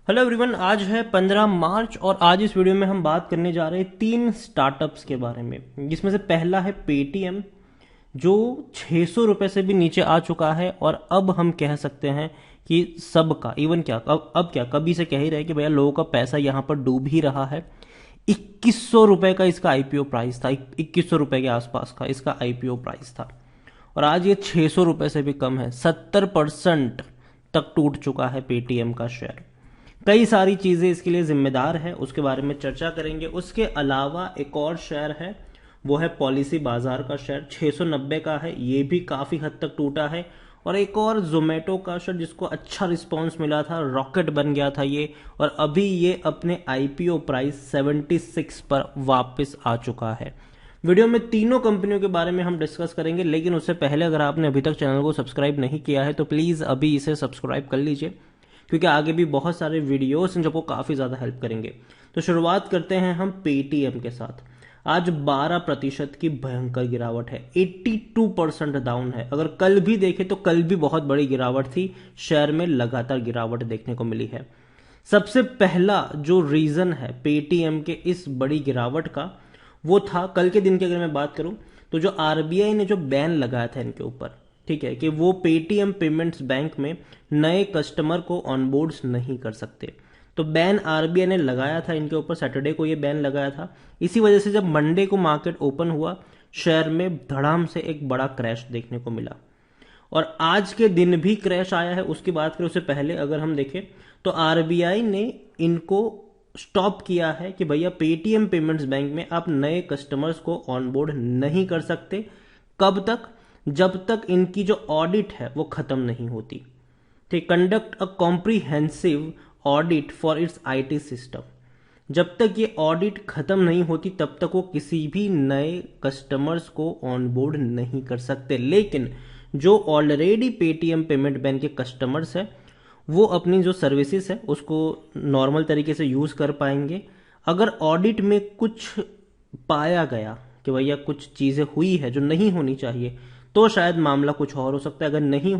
Hello everyone, आज है 15 मार्च और आज इस वीडियो में हम बात करने जा रहे हैं तीन स्टार्टअप्स के बारे में, जिसमें से पहला है पेटीएम, जो 600 रुपये से भी नीचे आ चुका है और अब हम कह सकते हैं कि सबका इवन क्या अब क्या कभी से कह ही रहे कि भैया लोगों का पैसा यहाँ पर डूब ही रहा है। 2100 रुपये का इसका आईपीओ प्राइस था, 2100 रुपये के आसपास का इसका आईपीओ प्राइस था और आज ये 600 रुपये से भी कम है। 70% तक टूट चुका है पेटीएम का शेयर। कई सारी चीजें इसके लिए जिम्मेदार है, उसके बारे में चर्चा करेंगे। उसके अलावा एक और शेयर है, वो है पॉलिसी बाजार का शेयर, 690 का है, ये भी काफी हद तक टूटा है। और एक और जोमेटो का शेयर जिसको अच्छा रिस्पांस मिला था, रॉकेट बन गया था ये, और अभी ये अपने आईपीओ प्राइस 76 पर वापस आ चुका है। वीडियो में तीनों कंपनियों के बारे में हम डिस्कस करेंगे, लेकिन उससे पहले अगर आपने अभी तक चैनल को सब्सक्राइब नहीं किया है तो प्लीज अभी इसे सब्सक्राइब कर लीजिए, क्योंकि आगे भी बहुत सारे वीडियोस हैं जो आपको काफ़ी ज़्यादा हेल्प करेंगे। तो शुरुआत करते हैं हम पेटीएम के साथ। आज 12% की भयंकर गिरावट है, 82% डाउन है। अगर कल भी देखें तो कल भी बहुत बड़ी गिरावट थी, शेयर में लगातार गिरावट देखने को मिली है। सबसे पहला जो रीज़न है पेटीएम के इस बड़ी गिरावट का, वो था कल के दिन की अगर मैं बात करूं तो जो आरबीआई ने जो बैन लगाया था इनके ऊपर, ठीक है, कि वो पेटीएम पेमेंट्स बैंक में नए कस्टमर को ऑनबोर्ड्स नहीं कर सकते। तो बैन आरबीआई ने लगाया था इनके ऊपर, सैटरडे को ये बैन लगाया था। इसी वजह से जब मंडे को मार्केट ओपन हुआ, शेयर में धड़ाम से एक बड़ा क्रैश देखने को मिला और आज के दिन भी क्रैश आया है। उसकी बात करें उससे पहले अगर हम देखें तो आरबीआई ने इनको स्टॉप किया है कि भैया पेटीएम पेमेंट्स बैंक में आप नए कस्टमर्स को ऑनबोर्ड नहीं कर सकते। कब तक? जब तक इनकी जो ऑडिट है वो खत्म नहीं होती। ठीक, conduct a comprehensive audit for its IT system. जब तक ये ऑडिट खत्म नहीं होती तब तक वो किसी भी नए कस्टमर्स को ऑनबोर्ड नहीं कर सकते। लेकिन जो ऑलरेडी पेटीएम पेमेंट बैंक के कस्टमर्स है वो अपनी जो सर्विसेज है उसको नॉर्मल तरीके से यूज कर पाएंगे। अगर ऑडिट में कुछ पाया गया कि भैया कुछ चीजें हुई है जो नहीं होनी चाहिए तो शायद मामला कुछ और हो सकता है। अगर नहीं,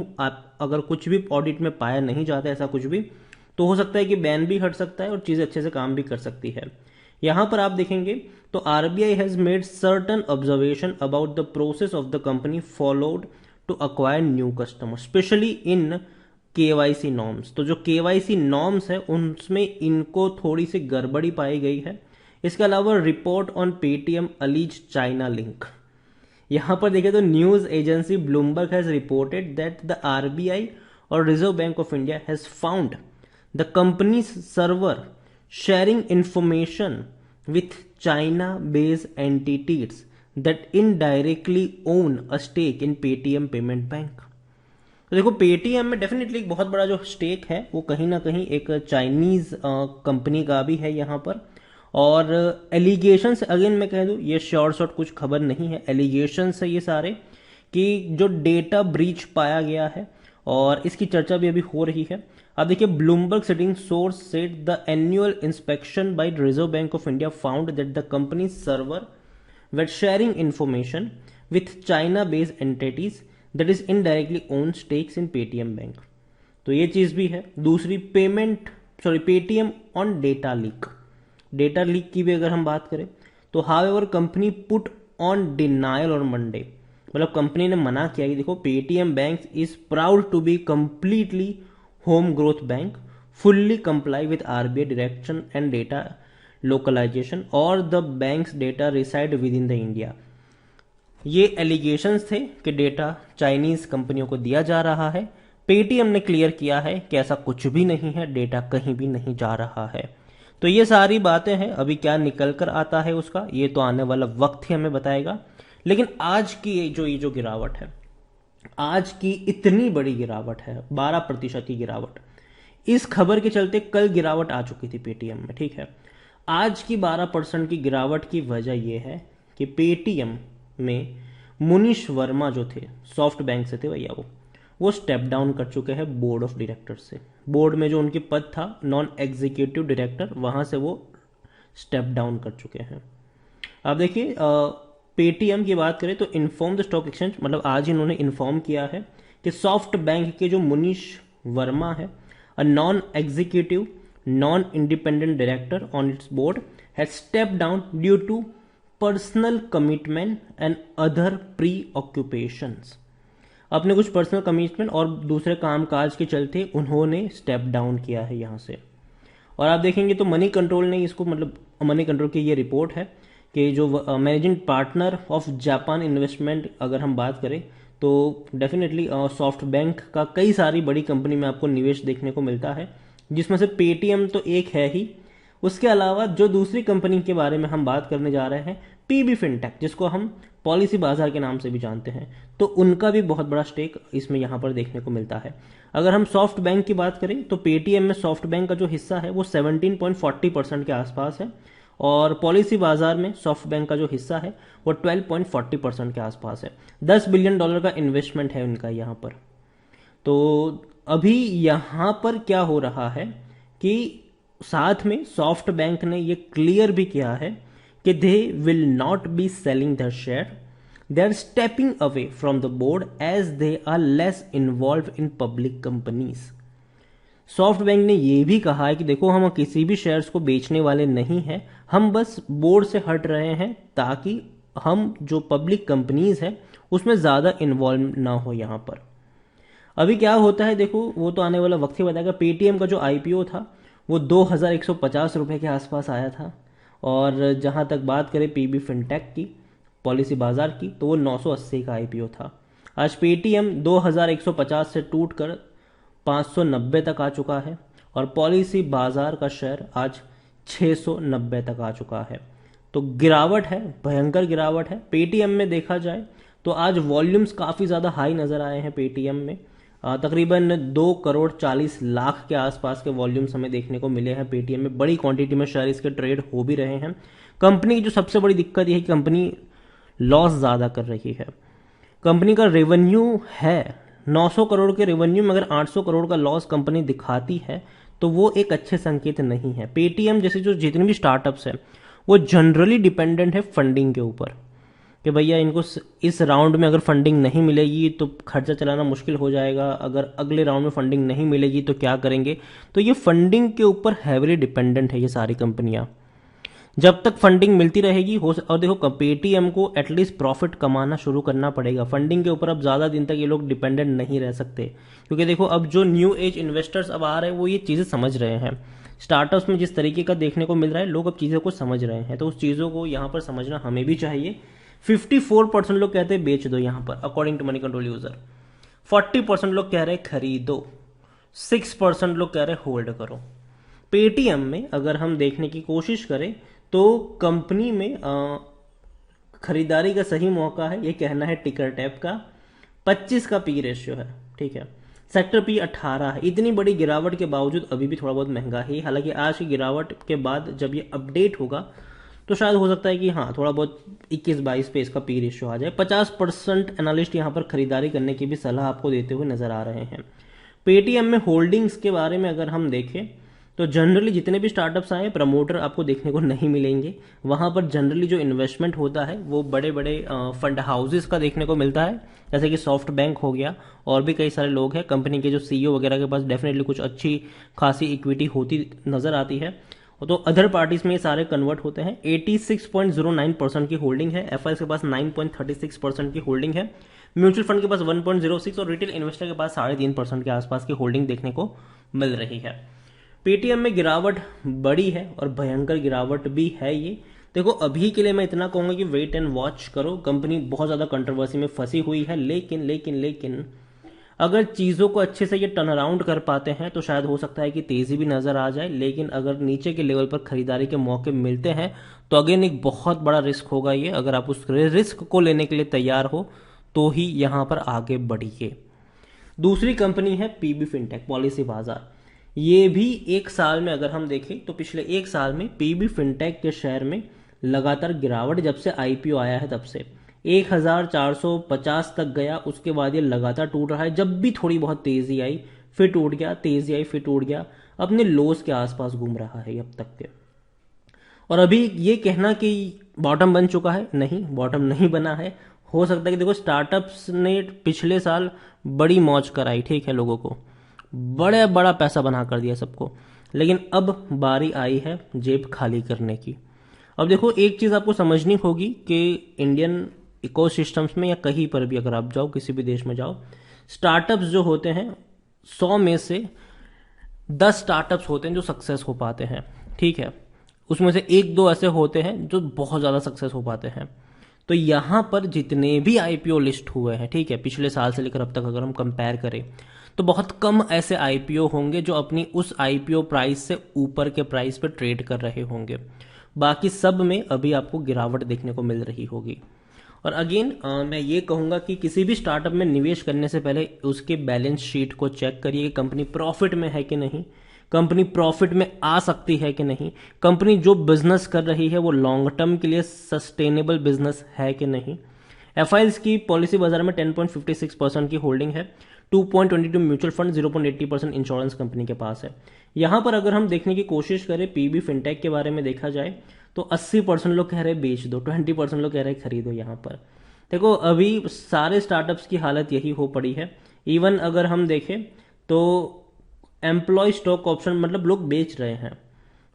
अगर कुछ भी ऑडिट में पाया नहीं जाता ऐसा कुछ भी, तो हो सकता है कि बैन भी हट सकता है और चीजें अच्छे से काम भी कर सकती है। यहां पर आप देखेंगे तो RBI has made certain observation about the process of the company followed to acquire new customer, specially in KYC norms. तो जो केवाईसी नॉर्म्स है उनमें इनको थोड़ी सी गड़बड़ी पाई गई है। इसके अलावा report on Paytm allies China link. यहां पर देखें तो news agency Bloomberg has reported that the RBI और Reserve Bank of India has found the company's server sharing information with China based entities that indirectly own a stake in Paytm payment bank. तो देखो, Paytm में definitely एक बहुत बड़ा जो stake है वो कहीं ना कहीं एक चाइनीज कंपनी का भी है यहाँ पर। और एलिगेशंस, अगेन मैं कह दूं, ये शॉर्ट शॉर्ट कुछ खबर नहीं है, एलिगेशंस है ये सारे कि जो डेटा ब्रीच पाया गया है और इसकी चर्चा भी अभी हो रही है। अब देखिए, Bloomberg citing source said the annual inspection by Reserve Bank of India found that the company server were sharing information with China based entities that is indirectly own stakes in Paytm Bank. तो ये चीज भी है। दूसरी, Paytm on data leak. Data leak की भी अगर हम बात करें तो however company put on denial और मंडे, मतलब कंपनी ने मना किया कि देखो, Paytm bank is proud to be completely home growth bank, fully comply with RBI direction and data localisation और the bank's data reside within the India. ये एलिगेशंस थे कि डेटा चाइनीज कंपनियों को दिया जा रहा है। पेटीएम ने क्लियर किया है कि ऐसा कुछ भी नहीं है, डेटा कहीं भी नहीं जा रहा है। तो ये सारी बातें हैं, अभी क्या निकल कर आता है उसका ये तो आने वाला वक्त ही हमें बताएगा। लेकिन आज की ये जो गिरावट है, आज की इतनी बड़ी गिरावट है, 12% की गिरावट, इस खबर के चलते कल गिरावट आ चुकी थी पेटीएम में, ठीक है। आज की 12% की गिरावट की वजह यह है कि पेटीएम में मुनीश वर्मा जो थे, सॉफ्ट बैंक से थे भैया, वो स्टेप डाउन कर चुके हैं बोर्ड ऑफ डायरेक्टर से। बोर्ड में जो उनकी पद था नॉन एग्जीक्यूटिव डायरेक्टर, वहां से वो स्टेप डाउन कर चुके हैं। अब देखिए, पेटीएम की बात करें तो इन्फॉर्म द स्टॉक एक्सचेंज, मतलब आज इन्होंने इन्फॉर्म किया है कि सॉफ्ट बैंक के जो मुनीश वर्मा है, a non executive non-independent director on its board has stepped down due to personal commitment and other preoccupations. अपने कुछ पर्सनल कमिटमेंट और दूसरे कामकाज के चलते उन्होंने स्टेप डाउन किया है यहाँ से। और आप देखेंगे तो मनी कंट्रोल ने इसको, मतलब मनी कंट्रोल की ये रिपोर्ट है कि जो managing partner of Japan investment अगर हम बात करें तो डेफिनेटली सॉफ्ट बैंक का कई सारी बड़ी कंपनी में आपको निवेश देखने को मिलता है, जिसमें से पेटीएम तो एक है ही। उसके अलावा जो दूसरी कंपनी के बारे में हम बात करने जा रहे हैं, पीबी फिनटेक, जिसको हम पॉलिसी बाजार के नाम से भी जानते हैं, तो उनका भी बहुत बड़ा स्टेक इसमें यहाँ पर देखने को मिलता है। अगर हम सॉफ्ट बैंक की बात करें तो पेटीएम में सॉफ्ट बैंक का जो हिस्सा है वो 17.40% के आसपास है, और पॉलिसी बाजार में सॉफ्ट बैंक का जो हिस्सा है वो 12.40% के आसपास है। $10 बिलियन का इन्वेस्टमेंट है उनका यहाँ पर। तो अभी यहाँ पर क्या हो रहा है कि साथ में सॉफ्ट बैंक ने ये क्लियर भी किया है कि they will not be selling the share, they are stepping away from the board as they are less involve in public companies. SoftBank ने यह भी कहा है कि देखो, हम किसी भी शेयर्स को बेचने वाले नहीं हैं, हम बस बोर्ड से हट रहे हैं ताकि हम जो पब्लिक कंपनीज है उसमें ज्यादा इन्वॉल्व ना हो यहाँ पर। अभी क्या होता है देखो, वो तो आने वाला वक्त ही बताएगा। पेटीएम का जो आईपीओ था वो 2150 रुपए के आसपास आया था, और जहां तक बात करें पीबी फिनटेक की, पॉलिसी बाजार की, तो वो 980 का आईपीओ था। आज पेटीएम 2150 से टूटकर 590 तक आ चुका है, और पॉलिसी बाजार का शेयर आज 690 तक आ चुका है। तो गिरावट है, भयंकर गिरावट है। पेटीएम में देखा जाए तो आज वॉल्यूम्स काफ़ी ज़्यादा हाई नज़र आए हैं पेटीएम में। तकरीबन 2,40,00,000 के आसपास के वॉल्यूम्स हमें देखने को मिले हैं पेटीएम में। बड़ी क्वांटिटी में शेयर इसके ट्रेड हो भी रहे हैं। कंपनी की जो सबसे बड़ी दिक्कत यह है कि कंपनी लॉस ज़्यादा कर रही है। कंपनी का रेवेन्यू है 900 करोड़ के रेवेन्यू में अगर 800 करोड़ का लॉस कंपनी दिखाती है तो वो एक अच्छे संकेत नहीं है। पेटीएम जैसे जो जितने भी स्टार्टअप्स हैं वो जनरली डिपेंडेंट है फंडिंग के ऊपर, कि भैया इनको इस राउंड में अगर फंडिंग नहीं मिलेगी तो खर्चा चलाना मुश्किल हो जाएगा, अगर अगले राउंड में फंडिंग नहीं मिलेगी तो क्या करेंगे। तो ये फंडिंग के ऊपर हैवीली डिपेंडेंट है ये सारी कंपनियां। जब तक फंडिंग मिलती रहेगी और देखो पेटीएम को एटलीस्ट प्रॉफिट कमाना शुरू करना पड़ेगा। फंडिंग के ऊपर अब ज़्यादा दिन तक ये लोग डिपेंडेंट नहीं रह सकते, क्योंकि देखो अब जो न्यू एज इन्वेस्टर्स अब आ रहे हैं वो ये चीज़ें समझ रहे हैं। स्टार्टअप्स में जिस तरीके का देखने को मिल रहा है, लोग अब चीज़ों को समझ रहे हैं, तो उस चीज़ों को यहाँ पर समझना हमें भी चाहिए। 54% लोग कहते हैं बेच दो यहाँ पर according to Moneycontrol user, 40% लोग कह रहे हैं खरीदो, 6% लोग कह रहे हैं होल्ड करो। पेटीएम में अगर हम देखने की कोशिश करें तो कंपनी में खरीदारी का सही मौका है, ये कहना है टिकर टैप का। 25 का पी रेशियो है, ठीक है। सेक्टर पी 18 है। इतनी बड़ी गिरावट के बावजूद अभी भी थोड़ा बहुत महंगा है। हालांकि आज की गिरावट के बाद जब ये अपडेट होगा तो शायद हो सकता है कि हाँ थोड़ा बहुत 21-22 पे इसका पी रेशियो आ जाए। 50% एनालिस्ट यहाँ पर खरीदारी करने की भी सलाह आपको देते हुए नजर आ रहे हैं। पेटीएम में होल्डिंग्स के बारे में अगर हम देखें तो जनरली जितने भी स्टार्टअप्स आए प्रमोटर आपको देखने को नहीं मिलेंगे। वहां पर जनरली जो इन्वेस्टमेंट होता है वो बड़े बड़े फंड हाउसेस का देखने को मिलता है, जैसे कि सॉफ्ट बैंक हो गया, और भी कई सारे लोग हैं कंपनी के जो सीईओ वगैरह के पास डेफिनेटली कुछ अच्छी खासी इक्विटी होती नजर आती है। तो अदर पार्टीज में ये सारे कन्वर्ट होते हैं। 86.09% की होल्डिंग है। एफआईएस के पास 9.36% की होल्डिंग है। म्यूचुअल फंड के पास 1.06 और रिटेल इन्वेस्टर के पास 3.5% के आसपास की होल्डिंग देखने को मिल रही है। पेटीएम में गिरावट बड़ी है और भयंकर गिरावट भी है ये। देखो अभी के लिए मैं इतना कहूंगा कि वेट एंड वॉच करो। कंपनी बहुत ज्यादा कंट्रोवर्सी में फंसी हुई है, लेकिन अगर चीजों को अच्छे से ये टर्न अराउंड कर पाते हैं तो शायद हो सकता है कि तेजी भी नजर आ जाए। लेकिन अगर नीचे के लेवल पर खरीदारी के मौके मिलते हैं तो अगेन एक बहुत बड़ा रिस्क होगा ये। अगर आप उस रिस्क को लेने के लिए तैयार हो तो ही यहां पर आगे बढ़िए। दूसरी कंपनी है पीबी फिनटेक, पॉलिसी बाजार। ये भी एक साल में अगर हम देखें तो पिछले एक साल में पीबी फिनटेक के शेयर में लगातार गिरावट, जब से आईपीओ आया है तब से 1450 तक गया। उसके बाद ये लगातार टूट रहा है। जब भी थोड़ी बहुत तेजी आई फिर टूट गया, तेजी आई फिर टूट गया, अपने लोस के आसपास घूम रहा है अब तक के। और अभी ये कहना कि बॉटम बन चुका है, नहीं, बॉटम नहीं बना है। हो सकता है कि देखो स्टार्टअप्स ने पिछले साल बड़ी मौज कराई, ठीक है, लोगों को बड़ा पैसा बना कर दिया सबको। लेकिन अब बारी आई है जेब खाली करने की। अब देखो, एक चीज़ आपको समझनी होगी कि इंडियन इकोसिस्टम्स में या कहीं पर भी अगर आप जाओ, किसी भी देश में जाओ, स्टार्टअप्स जो होते हैं 100 में से 10 स्टार्टअप्स होते हैं जो सक्सेस हो पाते हैं, ठीक है। उसमें से एक दो ऐसे होते हैं जो बहुत ज़्यादा सक्सेस हो पाते हैं। तो यहाँ पर जितने भी आईपीओ लिस्ट हुए हैं, ठीक है, पिछले साल से लेकर अब तक अगर हम कंपेयर करें, तो बहुत कम ऐसे आईपीओ होंगे जो अपनी उस आईपीओ प्राइस से ऊपर के प्राइस पर ट्रेड कर रहे होंगे। बाकी सब में अभी आपको गिरावट देखने को मिल रही होगी। और अगेन मैं ये कहूँगा कि किसी भी स्टार्टअप में निवेश करने से पहले उसके बैलेंस शीट को चेक करिए कि कंपनी प्रॉफिट में है कि नहीं, कंपनी प्रॉफिट में आ सकती है कि नहीं, कंपनी जो बिजनेस कर रही है वो लॉन्ग टर्म के लिए सस्टेनेबल बिजनेस है कि नहीं। एफआईएल्स की पॉलिसी बाजार में 10.56% की होल्डिंग है, 2.22 म्यूचुअल फंड, 0.80% इंश्योरेंस कंपनी के पास है। यहां पर अगर हम देखने की कोशिश करें पीबी फिनटेक के बारे में देखा जाए तो 80% लोग कह रहे हैं बेच दो, 20% लोग कह रहे हैं खरीदो। यहां पर देखो, अभी सारे स्टार्टअप्स की हालत यही हो पड़ी है। इवन अगर हम देखें तो एम्प्लॉय स्टॉक ऑप्शन मतलब लोग बेच रहे हैं।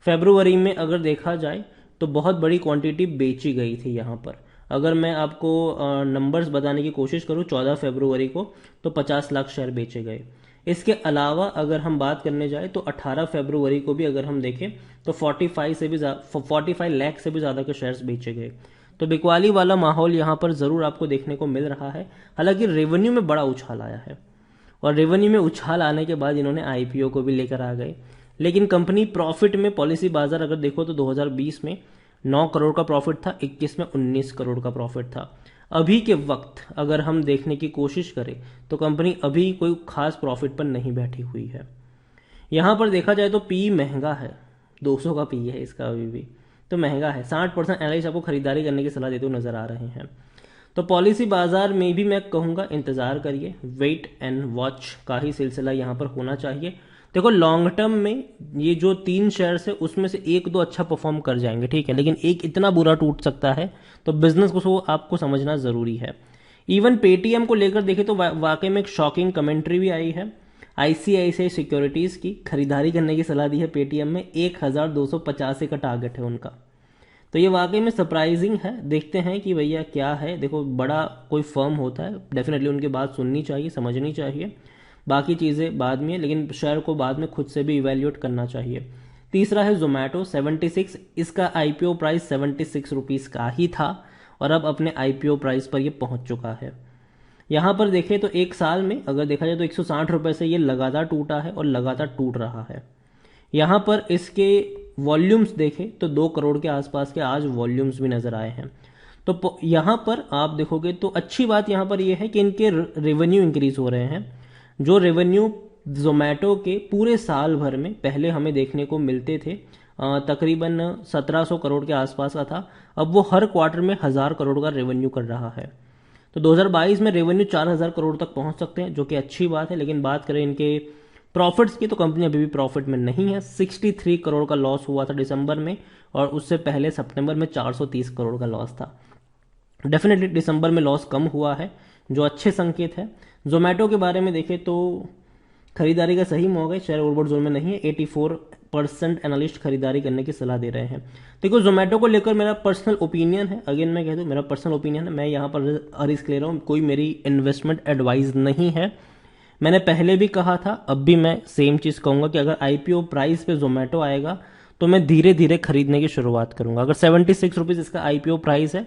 फेब्रुवरी में अगर देखा जाए तो बहुत बड़ी क्वांटिटी बेची गई थी यहाँ पर। अगर मैं आपको नंबर्स बताने की कोशिश करूँ 14 फरवरी को, तो 50 लाख शेयर बेचे गए। इसके अलावा अगर हम बात करने जाए तो 18 फरवरी को भी अगर हम देखें तो 45 लाख से भी ज़्यादा के शेयर्स बेचे गए। तो बिकवाली वाला माहौल यहाँ पर ज़रूर आपको देखने को मिल रहा है। हालांकि रेवेन्यू में बड़ा उछाल आया है, और रेवेन्यू में उछाल आने के बाद इन्होंने आईपीओ को भी लेकर आ गए। लेकिन कंपनी प्रॉफिट में, पॉलिसी बाजार अगर देखो तो 2020 में 9 करोड़ का प्रॉफिट था, 21 में 19 करोड़ का प्रॉफिट था। अभी के वक्त अगर हम देखने की कोशिश करें तो कंपनी अभी कोई खास प्रॉफिट पर नहीं बैठी हुई है। यहां पर देखा जाए तो पी महंगा है, 200 का पी है इसका अभी भी, तो महंगा है। 60% एनालिस्ट आपको खरीदारी करने की सलाह देते हुए नजर आ रहे हैं। तो पॉलिसी बाजार में भी मैं कहूंगा इंतजार करिए, वेट एंड वॉच का ही सिलसिला यहां पर होना चाहिए। देखो, लॉन्ग टर्म में ये जो 3 शेयर्स है उसमें से एक दो अच्छा परफॉर्म कर जाएंगे, ठीक है, लेकिन एक इतना बुरा टूट सकता है, तो बिजनेस को आपको समझना जरूरी है। इवन पेटीएम को लेकर देखें तो वाकई में एक शॉकिंग कमेंट्री भी आई है। आईसीआईसीआई सिक्योरिटीज की खरीदारी करने की सलाह दी है पेटीएम में, 1285 का टारगेट है उनका। तो ये वाकई में सरप्राइजिंग है। देखते हैं कि भैया क्या है। देखो, बड़ा कोई फर्म होता है, डेफिनेटली उनकी बात सुननी चाहिए, समझनी चाहिए, बाकी चीज़ें बाद में, लेकिन शेयर को बाद में खुद से भी इवेल्युएट करना चाहिए। तीसरा है जोमेटो, 76, इसका आईपीओ प्राइस 76 रुपीज़ का ही था और अब अपने आईपीओ प्राइस पर ये पहुंच चुका है। यहाँ पर देखें तो एक साल में अगर देखा जाए तो 160 रुपये से ये लगातार टूटा है और लगातार टूट रहा है। यहाँ पर इसके वॉल्यूम्स देखें तो 2 करोड़ के आसपास के आज वॉल्यूम्स भी नजर आए हैं। तो यहाँ पर आप देखोगे तो अच्छी बात यहाँ पर यह है कि इनके रेवेन्यू इंक्रीज हो रहे हैं। जो रेवेन्यू जोमेटो के पूरे साल भर में पहले हमें देखने को मिलते थे तकरीबन 1700 करोड़ के आसपास का था, अब वो हर क्वार्टर में 1000 करोड़ का रेवेन्यू कर रहा है। तो 2022 में रेवेन्यू 4000 करोड़ तक पहुंच सकते हैं, जो कि अच्छी बात है। लेकिन बात करें इनके प्रॉफिट्स की तो कंपनी अभी भी प्रॉफिट में नहीं है। 63 करोड़ का लॉस हुआ था दिसंबर में, और उससे पहले सितंबर में 430 करोड़ का लॉस था। डेफिनेटली दिसंबर में लॉस कम हुआ है, जो अच्छे संकेत है। जोमेटो के बारे में देखें तो खरीदारी का सही मौका है, शेयर ओवरबॉट जोन में नहीं है। 84% एनालिस्ट खरीदारी करने की सलाह दे रहे हैं। देखो, जोमेटो को लेकर मेरा पर्सनल ओपिनियन है, अगेन मैं कह दूं मेरा पर्सनल ओपिनियन है, मैं यहाँ पर रिस्क ले रहा हूँ, कोई मेरी इन्वेस्टमेंट एडवाइस नहीं है। मैंने पहले भी कहा था, अब भी मैं सेम चीज कहूंगा कि अगर आईपीओ प्राइस पे जोमेटो आएगा तो मैं धीरे धीरे खरीदने की शुरुआत करूंगा। अगर 76 रुपीज इसका आईपीओ प्राइस है,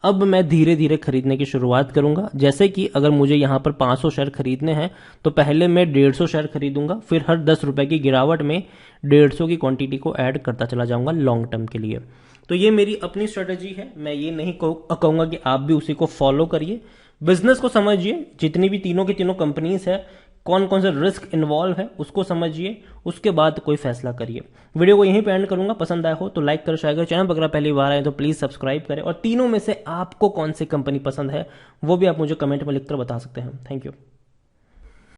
अब मैं धीरे धीरे खरीदने की शुरुआत करूंगा। जैसे कि अगर मुझे यहां पर 500 शेयर खरीदने हैं तो पहले मैं 150 शेयर खरीदूंगा, फिर हर 10 रुपए की गिरावट में 150 की क्वांटिटी को ऐड करता चला जाऊंगा लॉन्ग टर्म के लिए। तो ये मेरी अपनी स्ट्रेटेजी है, मैं ये नहीं कहूंगा कि आप भी उसी को फॉलो करिए। बिजनेस को समझिए, जितनी भी तीनों की तीनों कंपनीज है, कौन कौन से रिस्क इन्वॉल्व है उसको समझिए, उसके बाद कोई फैसला करिए। वीडियो को यहीं पे एंड करूंगा। पसंद आया हो तो लाइक करें, शेयर करें। चैनल पर अगर पहली बार आए तो प्लीज सब्सक्राइब करें, और तीनों में से आपको कौन सी कंपनी पसंद है वो भी आप मुझे कमेंट में लिखकर बता सकते हैं। Thank you.